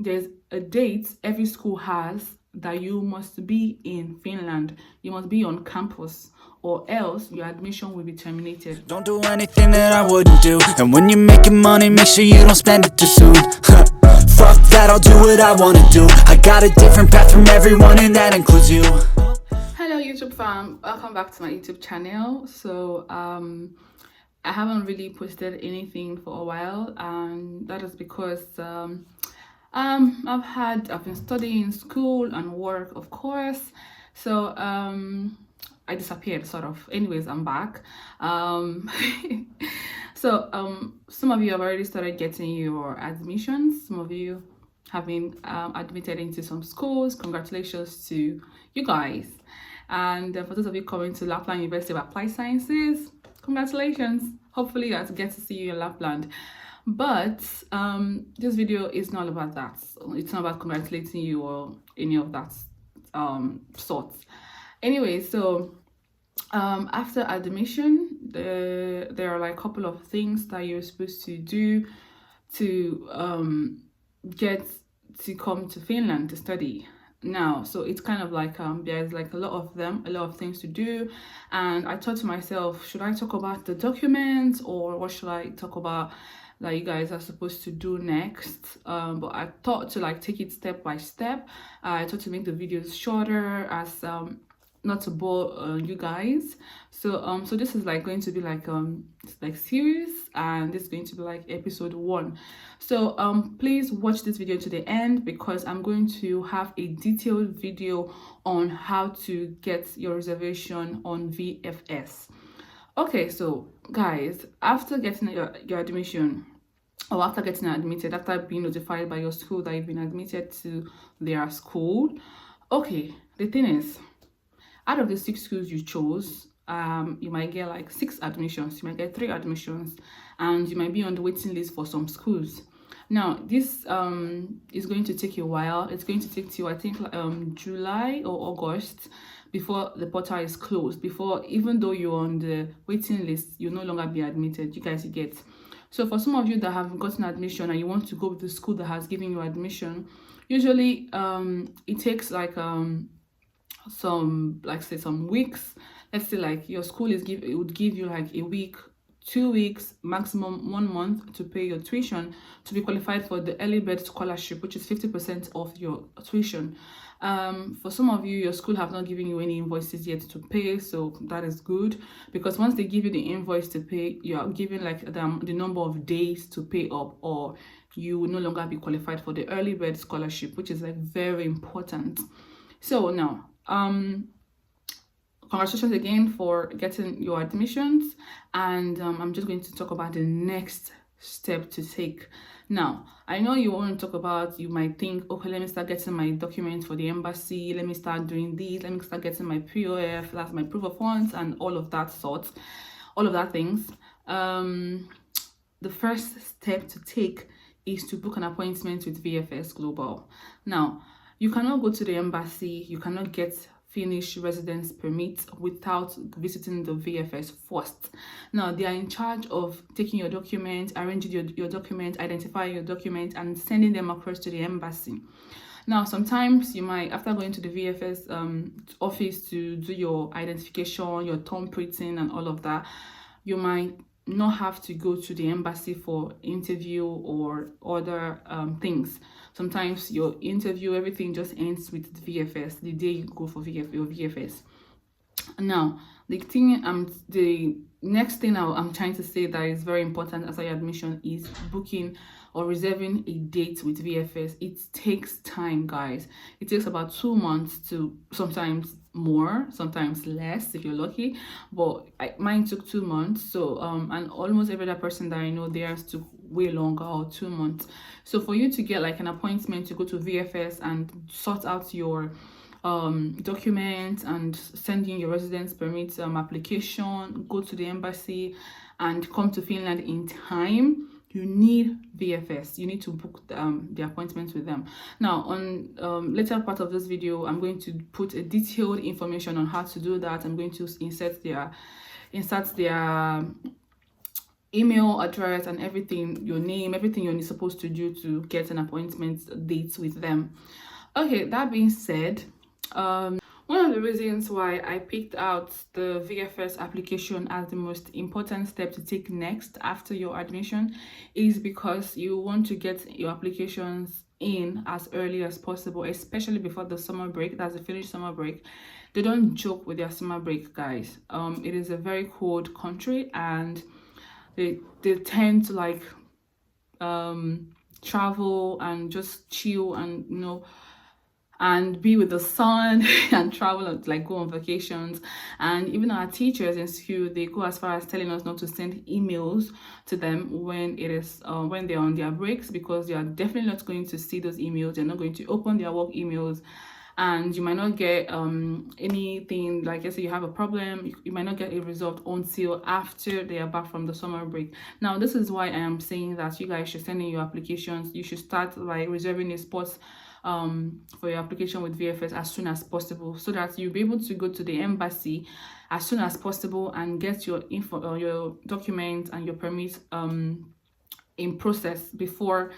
there's a date every school has that you must be in Finland. You must be on campus, or else your admission will be terminated. Don't do anything that I wouldn't do. And when you're making money, make sure you don't spend it too soon. Fuck that, I'll do what I wanna do. I got a different path from everyone, and that includes you. Hello YouTube fam, welcome back to my YouTube channel. So I haven't really posted anything for a while, and that is because I've been studying in school and work, of course. So I disappeared, sort of. Anyways, I'm back. Some of you have already started getting your admissions. Some of you have been admitted into some schools. Congratulations to you guys. And for those of you coming to Lapland University of Applied Sciences, congratulations. Hopefully you get to see you in Lapland. But this video is not about that. It's not about congratulating you or any of that sorts. Anyway, so after admission, there are like a couple of things that you're supposed to do to get to come to Finland to study. Now, so it's kind of like there's like a lot of things to do, and I thought to myself, should I talk about the documents, or what should I talk about that you guys are supposed to do next? But I thought to like take it step by step. I thought to make the videos shorter, as not to bore you guys. So this is like going to be like series, and this is going to be like episode 1. So please watch this video to the end, because I'm going to have a detailed video on how to get your reservation on VFS. Okay, so guys, after getting your admission, or after getting admitted, after being notified by your school that you've been admitted to their school, okay, the thing is, out of the 6 schools you chose, you might get like 6 admissions, you might get 3 admissions, and you might be on the waiting list for some schools. Now, this is going to take a while. It's going to take till I think July or August before the portal is closed. Before, even though you're on the waiting list, you'll no longer be admitted. You guys get. So for some of you that have gotten admission and you want to go with the school that has given you admission, usually it takes like some weeks. Let's say like your school it would give you like a week, 2 weeks, maximum 1 month to pay your tuition to be qualified for the early bird scholarship, which is 50% of your tuition. For some of you, your school have not given you any invoices yet to pay, so that is good, because once they give you the invoice to pay, you are given like the number of days to pay up, or you will no longer be qualified for the early bird scholarship, which is like very important. So now congratulations again for getting your admissions, and I'm just going to talk about the next step to take. Now, I know you want to talk about, you might think, okay, let me start getting my documents for the embassy, let me start doing this, let me start getting my POF, that's my proof of funds, and all of that things. The first step to take is to book an appointment with VFS Global. Now, you cannot go to the embassy, you cannot get Finnish residence permit without visiting the VFS first. Now, they are in charge of taking your document, arranging your document, identifying your document, and sending them across to the embassy. Now, sometimes you might, after going to the VFS office to do your identification, your thumb printing, and all of that, you might not have to go to the embassy for interview or other things. Sometimes your interview, everything just ends with the VFS the day you go for your VFS. Now, the next thing I'm trying to say that is very important as your admission is booking or reserving a date with VFS. It takes time, guys. It takes about 2 months to sometimes more, sometimes less if you're lucky, but mine took 2 months. So and almost every other person that I know, theirs took way longer, or 2 months. So for you to get like an appointment to go to VFS and sort out your documents and send in your residence permit application, go to the embassy and come to Finland in time, you need VFS. You need to book the appointment with them. Now, on later part of this video, I'm going to put a detailed information on how to do that. I'm going to insert their email address and everything, your name, everything you're supposed to do to get an appointment date with them. Okay, that being said, one of the reasons why I picked out the VFS application as the most important step to take next after your admission is because you want to get your applications in as early as possible, especially before the summer break. That's the finished summer break. They don't joke with their summer break, guys. It is a very cold country, and they tend to like travel and just chill and and be with the sun and travel and like go on vacations. And even our teachers in school, they go as far as telling us not to send emails to them when it is when they're on their breaks, because they are definitely not going to see those emails. They're not going to open their work emails, and you might not get anything, like let's say you have a problem, you might not get it resolved until after they are back from the summer break. Now this is why I am saying that you guys should send in your applications. You should start like reserving a spot for your application with VFS as soon as possible, so that you'll be able to go to the embassy as soon as possible and get your info, your documents and your permit in process before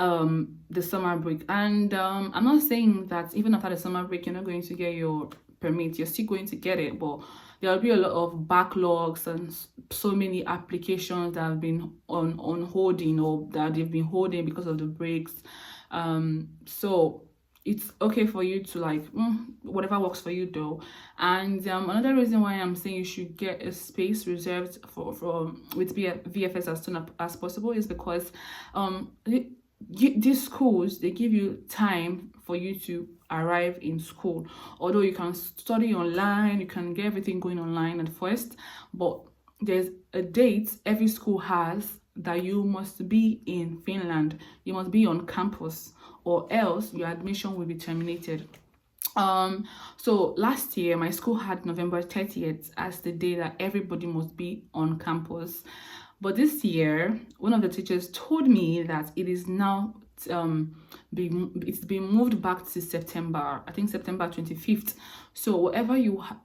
the summer break. And I'm not saying that even after the summer break you're not going to get your permit. You're still going to get it, but there will be a lot of backlogs and so many applications that have been on holding, or that they've been holding because of the breaks. So it's okay for you to like whatever works for you though. And another reason why I'm saying you should get a space reserved for with VFS as soon as possible is because these schools, they give you time for you to arrive in school. Although you can study online, you can get everything going online at first, but there's a date every school has that you must be in Finland. You must be on campus, or else your admission will be terminated. So last year my school had November 30th as the day that everybody must be on campus. But this year, one of the teachers told me that it is now it's been moved back to September. I think September 25th. So whatever you have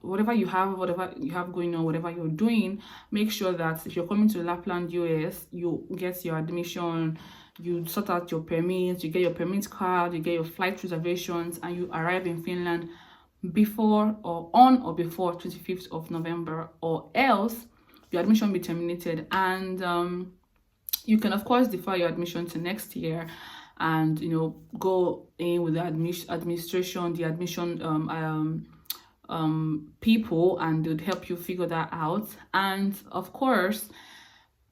going on, whatever you're doing, make sure that if you're coming to Lapland, US, you get your admission, you sort out your permits, you get your permit card, you get your flight reservations, and you arrive in Finland before or on or before 25th of November, or else your admission will be terminated. And you can of course defer your admission to next year, and go in with the administration, the admission people, and they'd help you figure that out. And of course,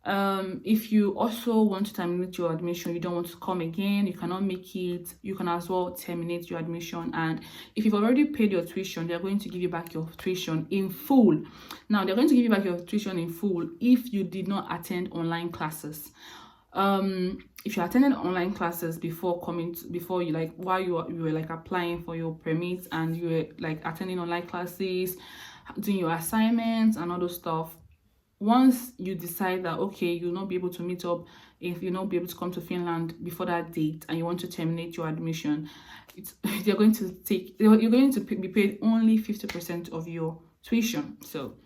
if you also want to terminate your admission, you don't want to come again, you cannot make it, you can as well terminate your admission. And if you've already paid your tuition, they're going to give you back your tuition in full. Now they're going to give you back your tuition in full if you did not attend online classes. If you attended online classes before you like while you were like applying for your permits, and you were like attending online classes, doing your assignments and all those stuff, once you decide that okay, you'll not be able to meet up, if you'll not be able to come to Finland before that date, and you want to terminate your admission, you're going to be paid only 50% of your tuition. So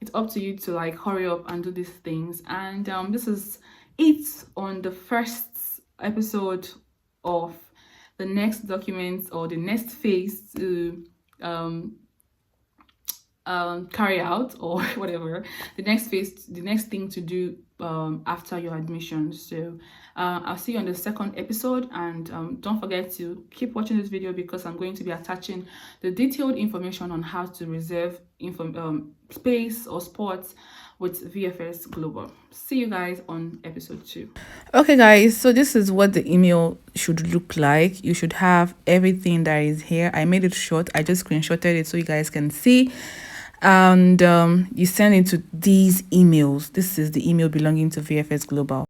it's up to you to like hurry up and do these things. And this is it on the first episode of the next document, or the next phase to carry out, or whatever the next phase, the next thing to do after your admission. So I'll see you on the second episode, and don't forget to keep watching this video, because I'm going to be attaching the detailed information on how to reserve space or spots with VFS Global. See you guys on episode 2. Okay guys, so this is what the email should look like. You should have everything that is here. I made it short, I just screenshotted it so you guys can see. And you send it to these emails. This is the email belonging to VFS Global.